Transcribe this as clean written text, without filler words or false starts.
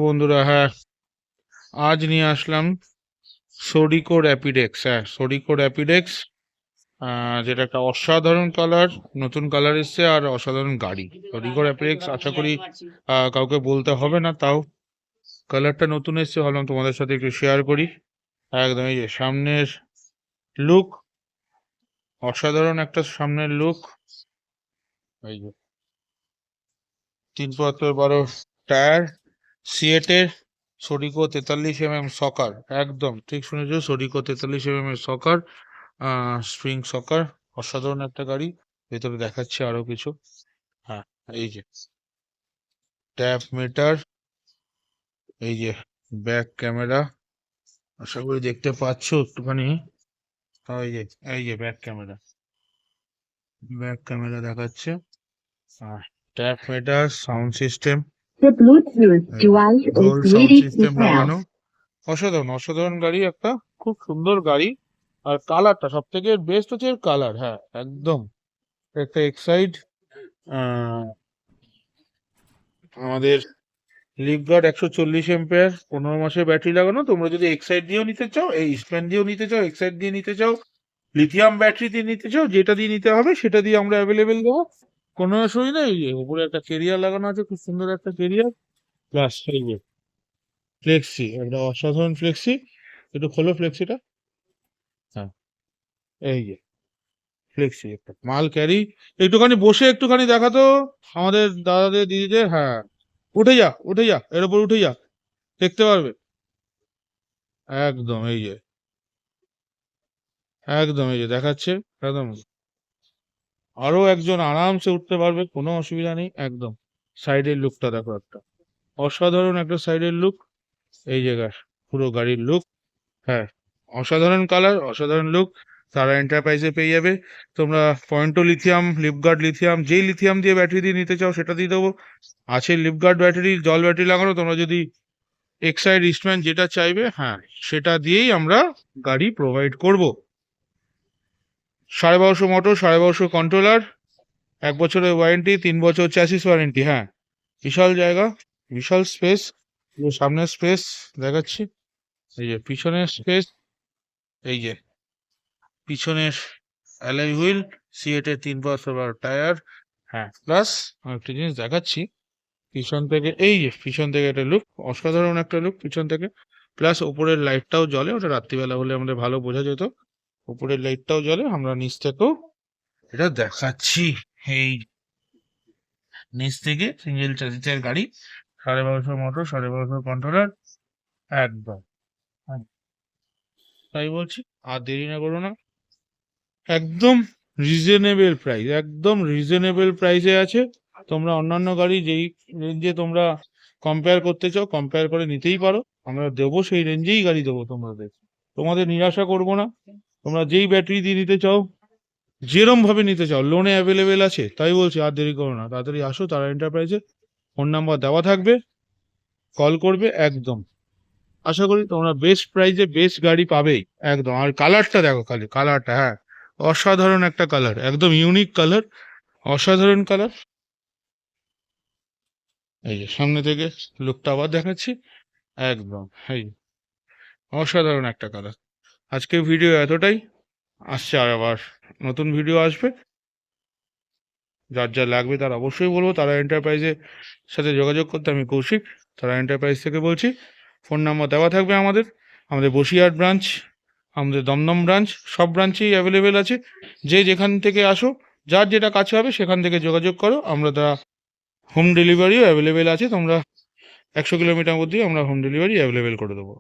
বন্ধুরা, হ্যাঁ, আজ নিয়ে আসলাম সোডিকো র্যাপিডেক্স। হ্যাঁ, সোডিকো র্যাপিডেক্স, যেটা একটা অসাধারণ কালার, নতুন কালার এসছে আর অসাধারণ গাড়ি। সোডিকো র্যাপিডেক্স আশা করি কাউকে বলতে হবে না, তাও কালারটা নতুন এসছে, ভাবলাম তোমাদের সাথে একটু শেয়ার করি। একদম এই যে সামনের লুক, অসাধারণ একটা সামনের লুক। এই যে 3/12 টায়ার, সিয়েটের, সোডিকো 43 সকার। একদম ঠিক শুনেছো, সোডিকো 43 সকার, স্প্রিং সকার। অসাধারণ একটা গাড়ি। ভেতরে দেখাচ্ছে আরো কিছু। হ্যাঁ, এই যে ট্যাপ মিটার, এই যে ব্যাক ক্যামেরা, আশা করি দেখতে পাচ্ছো একটুখানি। এই যে ব্যাক ক্যামেরা, দেখাচ্ছে। Tap meter, sound system, The Bluetooth device dual is sound ready to system pair. লাগানো। অসাধারণ গাড়ি, একটা খুব সুন্দর গাড়ি। আর কালারটা সব থেকে বেস্ট হচ্ছে কালার। হ্যাঁ, একদম একটা এক্সাইড। আমাদের লিফগার্ড 140 15 মাসের ব্যাটারি লাগানো। তোমরা যদি এক্সাইড দিয়েও নিতে চাও, এই স্প্যান দিয়েও নিতে চাও, এক্সাইড দিয়ে নিতে চাও, লিথিয়াম ব্যাটারি দিয়ে নিতে চাও, যেটা দিয়ে নিতে হবে সেটা দিয়ে আমরা অ্যাভেলেবেল দেবো। কোনো অসুবিধা নেই। এই যে উপরে একটা কেরিয়ার লাগানো আছে, খুব সুন্দর একটা কেরিয়ার। প্লাস এই যে ফ্লেক্সি, একটা অসাধারণ ফ্লেক্সি। একটু খোলো ফ্লেক্সিটা। হ্যাঁ, এই যে ফ্লেক্সি, একটা মাল ক্যারি। একটুখানি বসে একটুখানি দেখাতো আমাদের দাদাদের দিদিদের। হ্যাঁ, উঠে যা এর উপর উঠে যা, দেখতে পারবে। একদম এই যে দেখাচ্ছে। একদম আরো একজন আরামসে উঠতে পারবে, কোনো অসুবিধা নেই। একদম সাইডের লুকটা দেখো, একটা অসাধারণ একটা সাইডের লুক। এই জায়গার পুরো গাড়ির লুক। হ্যাঁ, অসাধারণ কালার, অসাধারণ লুক। তারা এন্টারপ্রাইজে পেয়ে যাবে। তোমরা পয়েন্টো লিথিয়াম, লিফগার্ড লিথিয়াম, যেই লিথিয়াম দিয়ে ব্যাটারি দিয়ে নিতে চাও সেটা দিয়ে দেবো। আছে লিফগার্ড ব্যাটারি, জল ব্যাটারি লাগানো। তোমরা যদি এক্সাইড ইস্টম্যান যেটা চাইবে, হ্যাঁ, সেটা দিয়েই আমরা গাড়ি প্রোভাইড করব। 1250 মোটর, 1250 কন্ট্রোলার, 1 বছরের ওয়ারেন্টি, 3 বছর চ্যাসিস ওয়ারেন্টি। হ্যাঁ, বিশাল জায়গা, বিশাল স্পেস। সামনের স্পেস দেখাচ্ছি, এই যে পিছনের স্পেস, এই যে পিছনের অ্যালয় হুইল, সিয়েটের 3/12 টায়ার। হ্যাঁ, প্লাস একটা জিনিস দেখাচ্ছি পিছন থেকে, এই যে পিছন থেকে একটা লুক, অসাধারণ একটা লুক পিছন থেকে। প্লাস উপরের লাইটটাও জ্বলে, ওটা রাত্রিবেলা হলে আমাদের ভালো বোঝা যেত। উপরের লাইটটাও জ্বলে, আমরা নিচ থেকেও এটা দেখাচ্ছি। এই নিচ থেকে সিঙ্গেল চ্যাসিসের গাড়ি, 1250 মোটর, 1250 কন্ট্রোলার। একদম, হ্যাঁ, তাই বলছি। আর দেরি না করো না, একদম রিজনেবল প্রাইস, একদম রিজনেবল প্রাইসে আছে। তোমরা অন্যান্য গাড়ি যেই রেঞ্জে তোমরা কম্পেয়ার করতে চাও, কম্পেয়ার করে নিতেই পারো। আমরা দেবো সেই রেঞ্জেই গাড়ি দেবো তোমাদের। তোমাদের নিরাশা করবো না। তোমরা যেই ব্যাটারি দিয়ে নিতে চাও, যেরম ভাবে নিতে চাও, লোনে অ্যাভেলেবেল আছে। তাই বলছি, আর দেরি করো না, তাড়াতাড়ি আসো তারা এন্টারপ্রাইজে। ফোন নাম্বার দেওয়া থাকবে, কল করবে। একদম আশা করি তোমরা বেস্ট প্রাইসে বেস্ট গাড়ি পাবেই। একদম। আর কালারটা দেখো, খালি কালারটা, হ্যাঁ, অসাধারণ একটা কালার, একদম ইউনিক কালার, অসাধারণ কালার। এই যে সামনে থেকে লুকটা আবার দেখাচ্ছি। একদম এই অসাধারণ একটা কালার। আজকের ভিডিও এতটাই। আসছে আর আবার নতুন ভিডিও আসবে। যার যা লাগবে তার অবশ্যই বলবো। তারা এন্টারপ্রাইজের সাথে যোগাযোগ করতে, আমি কৌশিক, তারা এন্টারপ্রাইজ থেকে বলছি। ফোন নাম্বার দেওয়া থাকবে আমাদের। আমাদের বসিরহাট ব্রাঞ্চ, আমাদের দমদম ব্রাঞ্চ, সব ব্রাঞ্চেই অ্যাভেলেবেল আছে। যে যেখান থেকে আসো, যার যেটা কাছে হবে সেখান থেকে যোগাযোগ করো। আমরা তারা হোম ডেলিভারিও অ্যাভেলেবেল আছে। তোমরা 100 কিলোমিটার মধ্যেই আমরা হোম ডেলিভারি অ্যাভেলেবেল করে দেবো।